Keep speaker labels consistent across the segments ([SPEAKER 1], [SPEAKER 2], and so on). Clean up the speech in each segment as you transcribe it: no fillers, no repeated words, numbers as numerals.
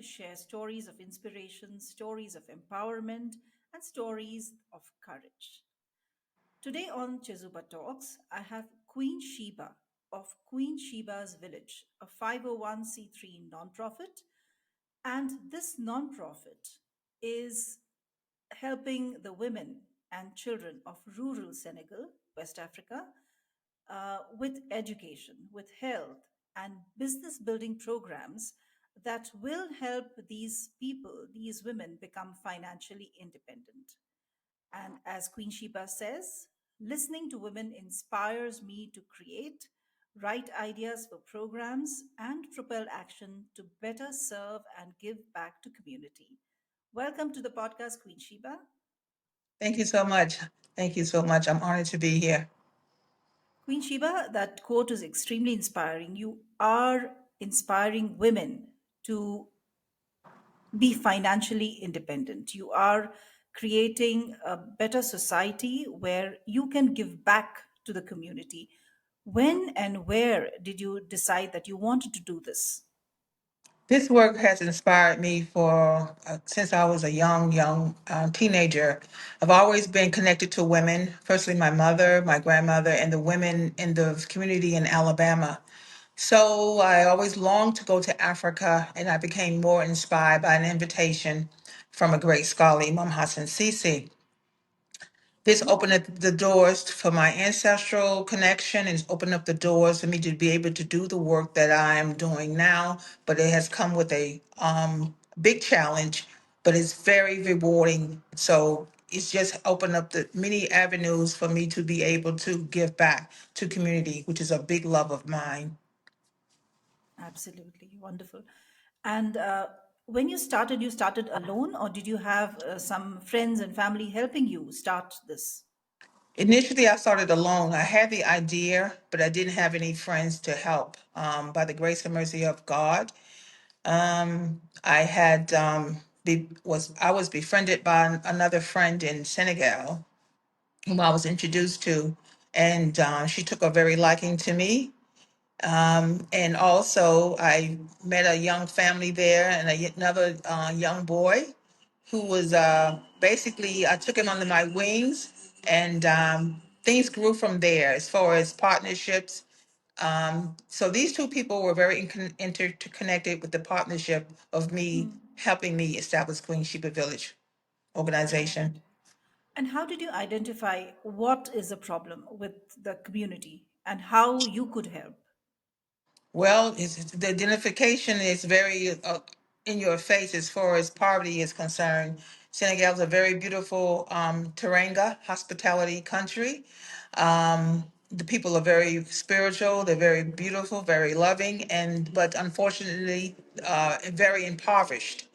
[SPEAKER 1] share stories of inspiration, stories of empowerment, and stories of courage. Today on Chezuba Talks, I have Queen Sheba of Queen Sheba's Village, a 501c3 nonprofit. And this nonprofit is helping the women and children of rural Senegal, West Africa, with education, with health, and business building programs that will help these people, these women, become financially independent. And as Queen Sheba says, listening to women inspires me to create, write ideas for programs, and propel action to better serve and give back to community. Welcome to the podcast, Queen Sheba.
[SPEAKER 2] Thank you so much. Thank you so much. I'm honored to be here.
[SPEAKER 1] Queen Sheba, that quote is extremely inspiring. You are inspiring women to be financially independent. You are creating a better society where you can give back to the community. When and where did you decide that you wanted to do this?
[SPEAKER 2] This work has inspired me for since I was a young teenager. I've always been connected to women, firstly my mother, my grandmother, and the women in the community in Alabama. So I always longed to go to Africa, and I became more inspired by an invitation from a great scholar, Imam Hassan Sisi. This opened up the doors for my ancestral connection and it's opened up the doors for me to be able to do the work that I am doing now. But it has come with a big challenge, but it's very rewarding. So it's just opened up the many avenues for me to be able to give back to community, which is a big love of mine.
[SPEAKER 1] Absolutely wonderful. And when you started alone, or did you have some friends and family helping you start this?
[SPEAKER 2] Initially, I started alone. I had the idea, but I didn't have any friends to help. By the grace and mercy of God, I had I was befriended by another friend in Senegal whom I was introduced to, and she took a very liking to me. And also, I met a young family there and another young boy who was basically I took him under my wings, and things grew from there as far as partnerships. So these two people were very interconnected with the partnership of me
[SPEAKER 1] Mm,
[SPEAKER 2] helping me establish Queen Sheba Village
[SPEAKER 1] right.
[SPEAKER 2] organization.
[SPEAKER 1] And how did you identify what is a problem with the community and how you could help?
[SPEAKER 2] Well, the identification is very in your face as far as poverty is concerned. Senegal is a very beautiful teranga hospitality country. The people are very spiritual. They're very beautiful, very loving, and but unfortunately, very impoverished.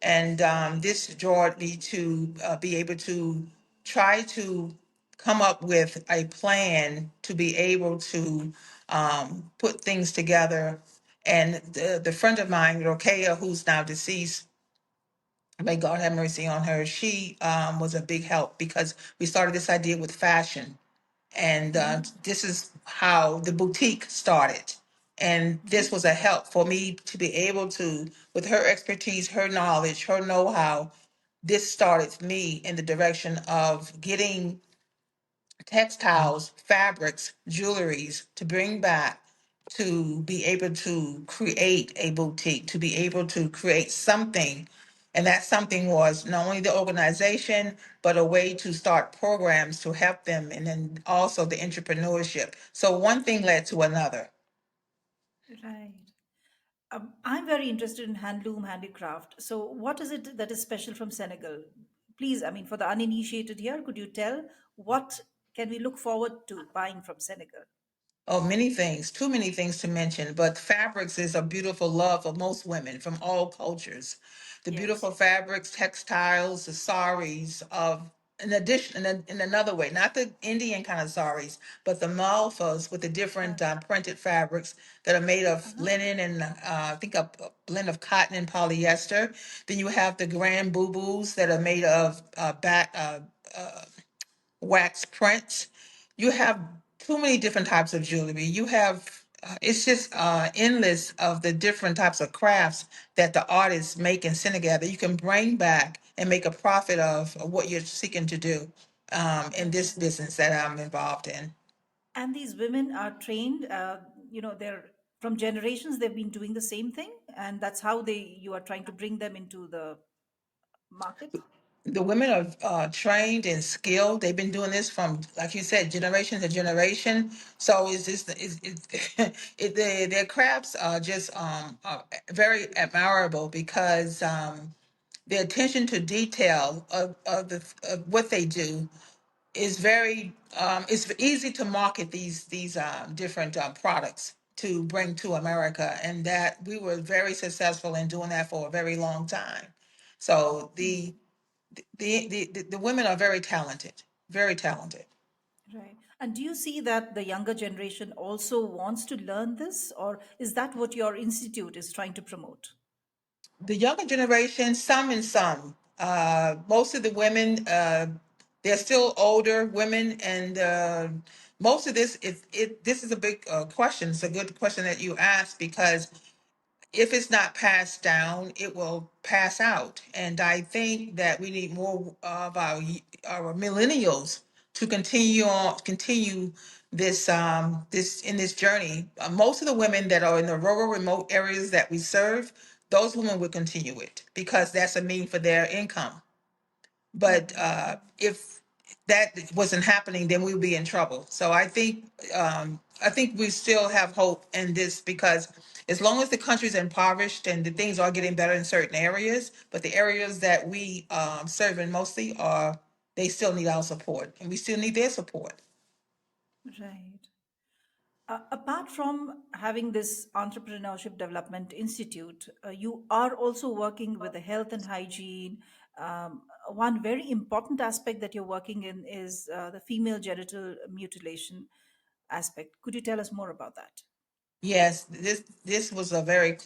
[SPEAKER 2] And this drawed me to be able to try to come up with a plan to be able to put things together. And the friend of mine, Rokeya, who's now deceased, may God have mercy on her, she was a big help because we started this idea with fashion. And this is how the boutique started. And this was a help for me to be able to, with her expertise, her knowledge, her know how, this started me in the direction of getting textiles, fabrics, jewelries to bring back to be able to create a boutique, to be able to create something. And that something was not only the organization, but a way to start programs to help them, and then also the entrepreneurship. So one thing led to another.
[SPEAKER 1] Right. I'm very interested in handloom handicraft. So, what is it that is special from Senegal? Please, I mean, for the uninitiated here, could you tell what can we look forward to buying from Senegal?
[SPEAKER 2] Oh, many things, too many things to mention, but fabrics is a beautiful love of most women from all cultures. The
[SPEAKER 1] Yes.
[SPEAKER 2] beautiful fabrics, textiles, the saris of, in addition, in another way, not the Indian kind of saris, but the malfas with the different printed fabrics that are made of
[SPEAKER 1] Uh-huh.
[SPEAKER 2] linen and I think a blend of cotton and polyester. Then you have the grand boo-boos that are made of wax prints. You have too many different types of jewelry. You have it's just endless of the different types of crafts that the artists make in Senegal that you can bring back and make a profit of what you're seeking to do in
[SPEAKER 1] Right.
[SPEAKER 2] this business that I'm involved in.
[SPEAKER 1] And these women are trained, they're from generations, they've been doing the same thing. And that's how you are trying to bring them into the market.
[SPEAKER 2] The women are trained and skilled. They've been doing this from, like you said, generation to generation. So is this their crafts are just are very admirable because the attention to detail of what they do is very it's easy to market these different products to bring to America, and that we were very successful in doing that for a very long time. So the women are very talented, very talented.
[SPEAKER 1] Right. And do you see that the younger generation also wants to learn this, or is that what your institute is trying to promote?
[SPEAKER 2] The younger generation, some and some. Most of the women, they're still older women, and most of this is a big question. It's a good question that you asked because if it's not passed down, it will pass out. And I think that we need more of our millennials to continue this in this journey. Most of the women that are in the rural, remote areas that we serve, those women will continue it because that's a mean for their income. But
[SPEAKER 1] Right.
[SPEAKER 2] if that wasn't happening, then we would be in trouble. So I think we still have hope in this because as long as the country's impoverished and the things are getting better in certain areas, but the areas that we serve in mostly are they still need our support, and we still need their support.
[SPEAKER 1] Right. Apart from having this Entrepreneurship Development Institute, you are also working with the health and hygiene. One very important aspect that you're working in is the female genital mutilation aspect. Could you tell us more about that?
[SPEAKER 2] Yes, this was a very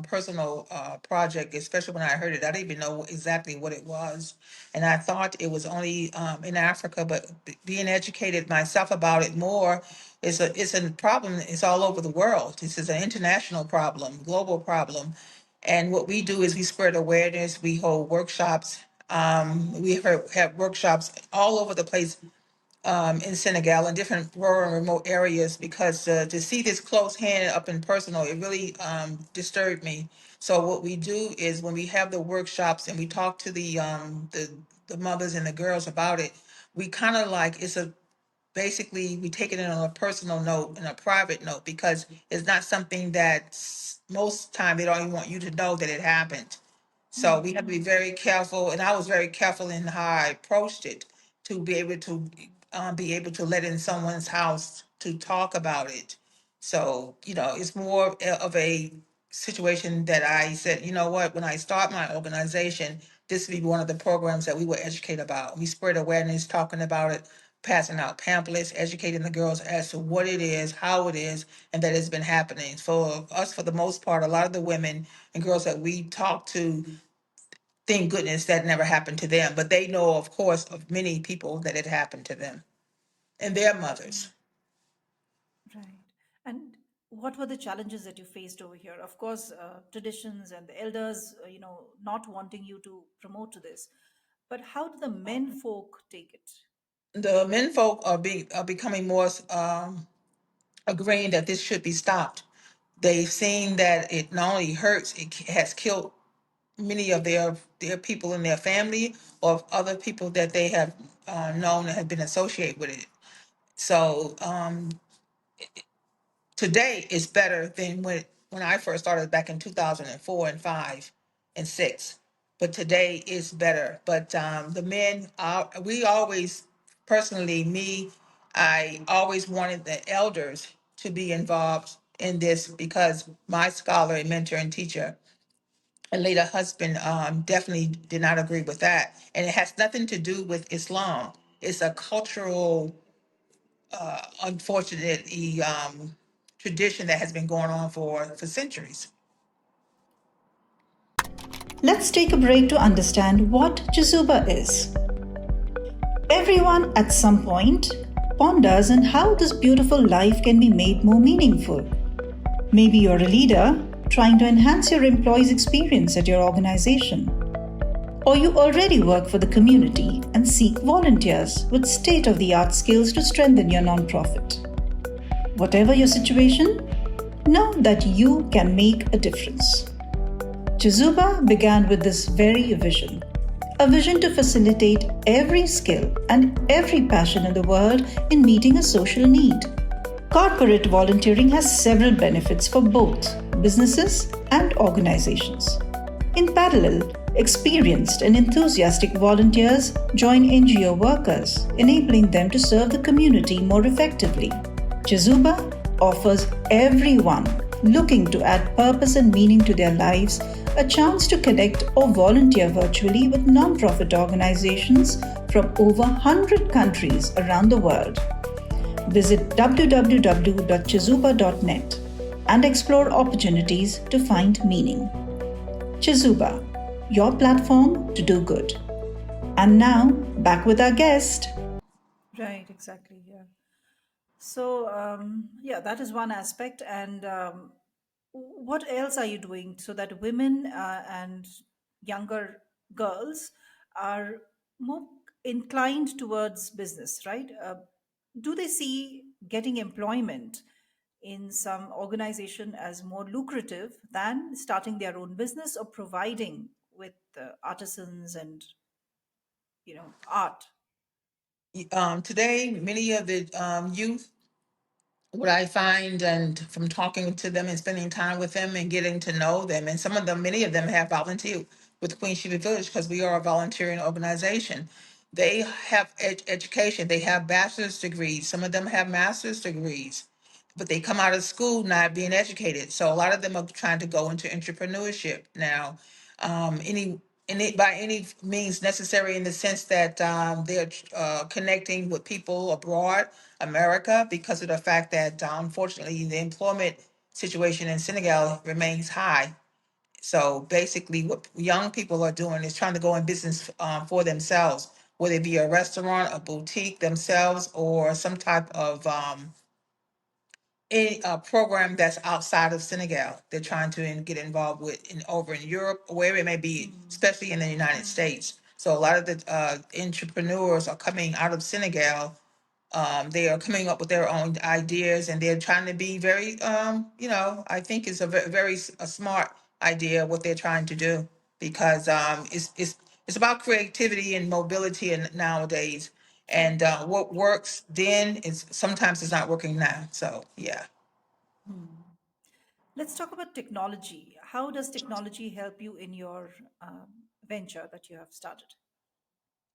[SPEAKER 2] personal project, especially when I heard it. I didn't even know exactly what it was, and I thought it was only in Africa. But being educated myself about it more, it's a problem. It's all over the world. This is an international problem, global problem, and what we do is we spread awareness. We hold workshops. Have workshops all over the place in Senegal and different rural and remote areas because to see this close hand up and personal, it really disturbed me. So what we do is when we have the workshops and we talk to the mothers and the girls about it, we kind of like it's a basically we take it in on a personal note and a private note because it's not something that most time they don't even want you to know that it happened. So we have to be very careful, and I was very careful in how I approached it to be able to let in someone's house to talk about it. So it's more of a situation that I said, you know what, when I start my organization, this would be one of the programs that we will educate about. We spread awareness, talking about it, passing out pamphlets, educating the girls as to what it is, how it is, and that it's been happening. For us, for the most part, a lot of the women and girls that we talk to, thank goodness that never happened to them, but they know, of course, of many people that it happened to them and their mothers.
[SPEAKER 1] Right. And what were the challenges that you faced over here? Of course, traditions and the elders, not wanting you to promote to this. But how do the men folk take it?
[SPEAKER 2] The men folk are becoming more agreeing that this should be stopped. They've seen that it not only hurts, it has killed many of their people in their family or other people that they have known and have been associated with it. So today is better than when I first started back in 2004 and 5 and 6. But today is better. But the men, we always, personally, me, I always wanted the elders to be involved in this because my scholar and mentor and teacher and later husband definitely did not agree with that. And it has nothing to do with Islam. It's a cultural unfortunately tradition that has been going on for centuries.
[SPEAKER 1] Let's take a break to understand what Chezuba is. Everyone at some point ponders on how this beautiful life can be made more meaningful. Maybe you're a leader trying to enhance your employees' experience at your organization. Or you already work for the community and seek volunteers with state of the art skills to strengthen your nonprofit. Whatever your situation, know that you can make a difference. Chezuba began with this very vision, a vision to facilitate every skill and every passion in the world in meeting a social need. Corporate volunteering has several benefits for both businesses and organizations. In parallel, experienced and enthusiastic volunteers join NGO workers, enabling them to serve the community more effectively. Chezuba offers everyone looking to add purpose and meaning to their lives a chance to connect or volunteer virtually with nonprofit organizations from over 100 countries around the world. Visit www.chezuba.net and explore opportunities to find meaning. Chezuba, your platform to do good. And now, back with our guest. Right, exactly. Yeah. So, yeah, that is one aspect. And what else are you doing so that women and younger girls are more inclined towards business, right? Do they see getting employment in some organization as more lucrative than starting their own business or providing with artisans and art?
[SPEAKER 2] Today, many of the youth, what I find, and from talking to them and spending time with them and getting to know them, and some of them, many of them have volunteered with Queen Sheba Village because we are a volunteering organization. They have education, they have bachelor's degrees, some of them have master's degrees, but they come out of school not being educated. So a lot of them are trying to go into entrepreneurship now. By any means necessary, in the sense that they're connecting with people abroad, America, because of the fact that unfortunately the employment situation in Senegal remains high. So basically, what young people are doing is trying to go in business for themselves, whether it be a restaurant, a boutique themselves, or some type of a program that's outside of Senegal. They're trying to get involved with over in Europe, or wherever it may be, especially in the United States. So a lot of the entrepreneurs are coming out of Senegal. They are coming up with their own ideas, and they're trying to be very, I think it's a very a smart idea what they're trying to do, because it's about creativity and mobility and nowadays. And what works then is sometimes it's not working now. So yeah.
[SPEAKER 1] Let's talk about technology. How does technology help you in your venture that you have started?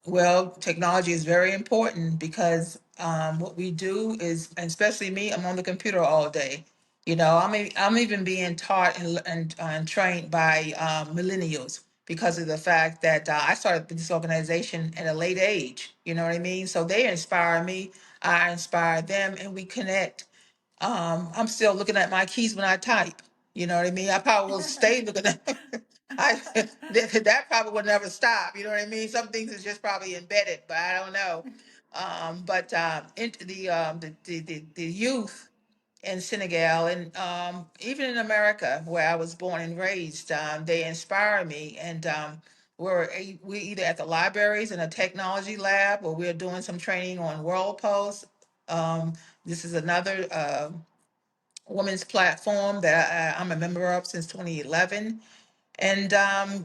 [SPEAKER 2] Well, technology is very important because what we do is, and especially me, I'm on the computer all day. I'm even being taught and trained by millennials because of the fact that I started this organization at a late age. You know what I mean? So they inspire me, I inspire them, and we connect. I'm still looking at my keys when I type. You know what I mean? I probably will stay looking at I that probably will never stop. You know what I mean? Some things is just probably embedded, but I don't know. But into the youth in Senegal, and even in America, where I was born and raised, they inspire me. And we're either at the libraries in a technology lab, or we're doing some training on World Post. This is another women's platform that I'm a member of since 2011. And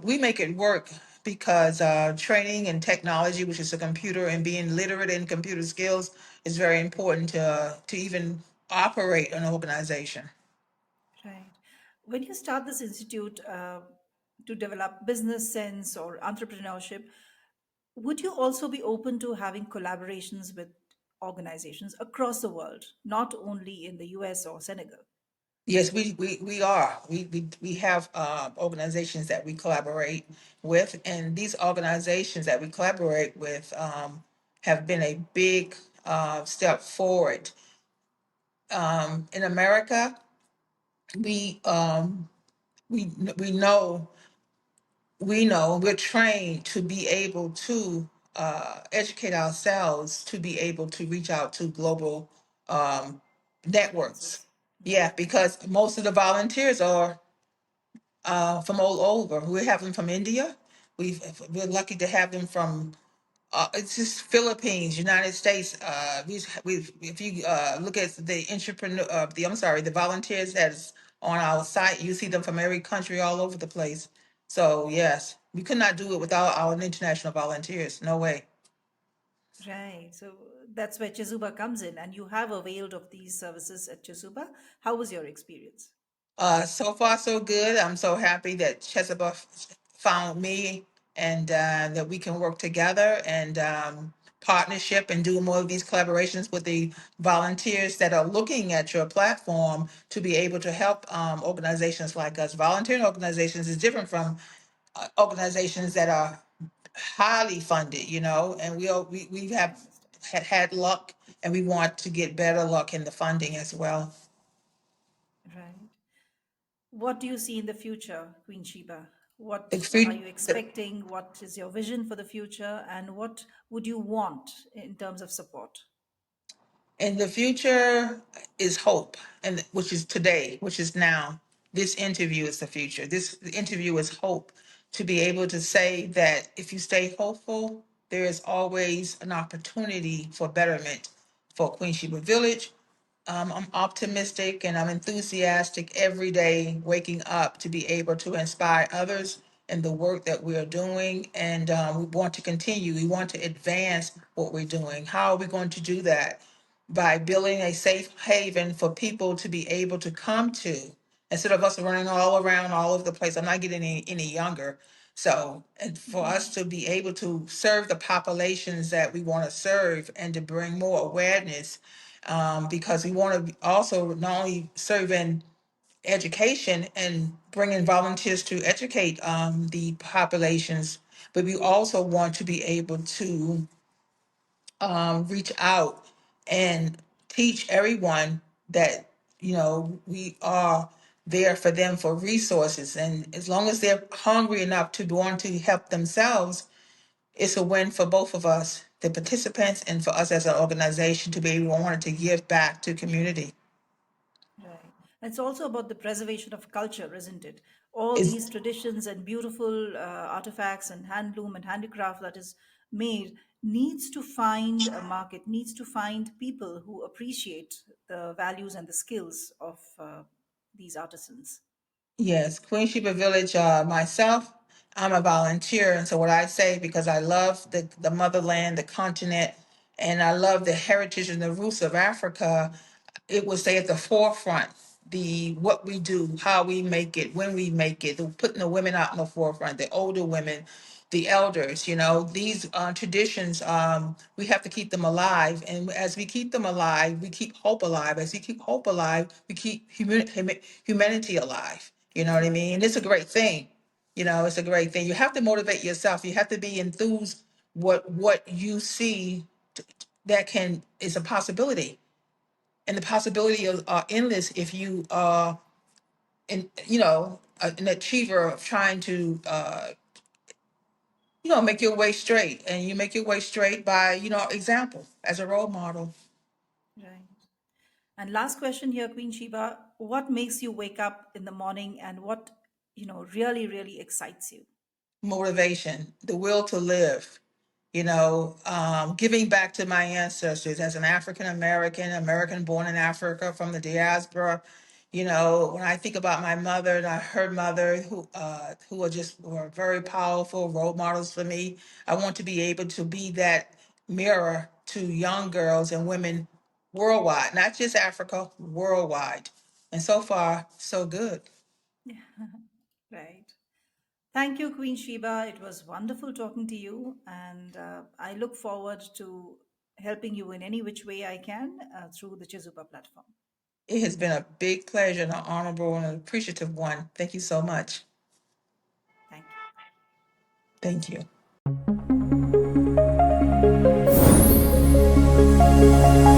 [SPEAKER 2] we make it work because training and technology, which is a computer, and being literate in computer skills is very important to even operate an organization.
[SPEAKER 1] Right. When you start this institute to develop business sense or entrepreneurship, would you also be open to having collaborations with organizations across the world, not only in the US or Senegal?
[SPEAKER 2] Yes, we are. We have organizations that we collaborate with, and these organizations that we collaborate with have been a big step forward. In America, we um, we know we're trained to be able to educate ourselves to be able to reach out to global um, networks.
[SPEAKER 1] Audiences.
[SPEAKER 2] Yeah, because most of the volunteers are from all over. We have them from India. We've we're lucky to have them from it's just Philippines, United States. We've if you look at the entrepreneur, the I'm sorry, the volunteers that's on our site, you see them from every country all over the place. So yes, we could not do it without our international volunteers. No way.
[SPEAKER 1] Right. So that's where Chezuba comes in, and you have availed of these services at Chezuba. How was your experience?
[SPEAKER 2] So far, so good. I'm so happy that Chesapeake found me and that we can work together and partnership and do more of these collaborations with the volunteers that are looking at your platform to be able to help organizations like us. Volunteering organizations is different from organizations that are highly funded, and we
[SPEAKER 1] I
[SPEAKER 2] have
[SPEAKER 1] understand.
[SPEAKER 2] had luck and we want to get better luck in the funding as well.
[SPEAKER 1] Right. What do you see in the future, Queen Sheba?
[SPEAKER 2] The
[SPEAKER 1] What are
[SPEAKER 2] future,
[SPEAKER 1] you expecting? What is your vision for the future? And what would you want in terms of support?
[SPEAKER 2] And the future is hope, and which is today, which is now. This interview is the future. This interview is hope to be able to say that if you stay hopeful, there is always an opportunity for betterment for Queen Sheba Village. I'm optimistic and I'm enthusiastic every day waking up to be able to inspire others in the work that we are doing. And we want to continue. We want to advance what we're doing. How are we going to do that? By building a safe haven for people to be able to come to instead of us running all around all over the place. I'm not getting any younger. So, and for us to be able to serve the populations that we want to serve and to bring more awareness, because we want to also not only serve in education and bring in volunteers to educate the populations, but we also want to be able to reach out and teach everyone that we are there for them for resources, and as long as they're hungry enough to want to help themselves, it's a win for both of us, the participants, and for us as an organization to be able to want to give back to community.
[SPEAKER 1] Right. And it's also about the preservation of culture, isn't it? All
[SPEAKER 2] Is
[SPEAKER 1] these traditions and beautiful artifacts and handloom and handicraft that is made needs to find a market, needs to find people who appreciate the values and the skills of these artisans.
[SPEAKER 2] Yes, Queen Sheba Village, myself, I'm a volunteer. And so what I say, because I love the motherland, the continent, and I love the heritage and the roots of Africa, it will stay at the forefront. The what we do, how we make it, when we make it, putting the women out in the forefront, the older women, the elders, these traditions, we have to keep them alive. And as we keep them alive, we keep hope alive. As we keep hope alive, we keep humanity alive. You know what I
[SPEAKER 1] True.
[SPEAKER 2] mean? And it's a great thing. It's a great thing. You have to motivate yourself. You have to be enthused what you see that can is a possibility, and the possibilities are endless if you are an achiever of trying to make your way straight, and you make your way straight by example as a role model.
[SPEAKER 1] Right. And last question here, Queen Sheba, what makes you wake up in the morning and what, really, really excites you?
[SPEAKER 2] Motivation, the will to live, giving back to my ancestors as an African American, American born in Africa from the diaspora. When I think about my mother and her mother, who were very powerful role models for me, I want to be able to be that mirror to young girls and women worldwide, not just Africa, worldwide. And so far, so good.
[SPEAKER 1] Right. Thank you, Queen Sheba. It was wonderful talking to you, and I look forward to helping you in any which way I can through the Chizuba platform.
[SPEAKER 2] It has been a big pleasure and an honorable and an appreciative one. Thank you so much.
[SPEAKER 1] Thank you.
[SPEAKER 2] Thank you.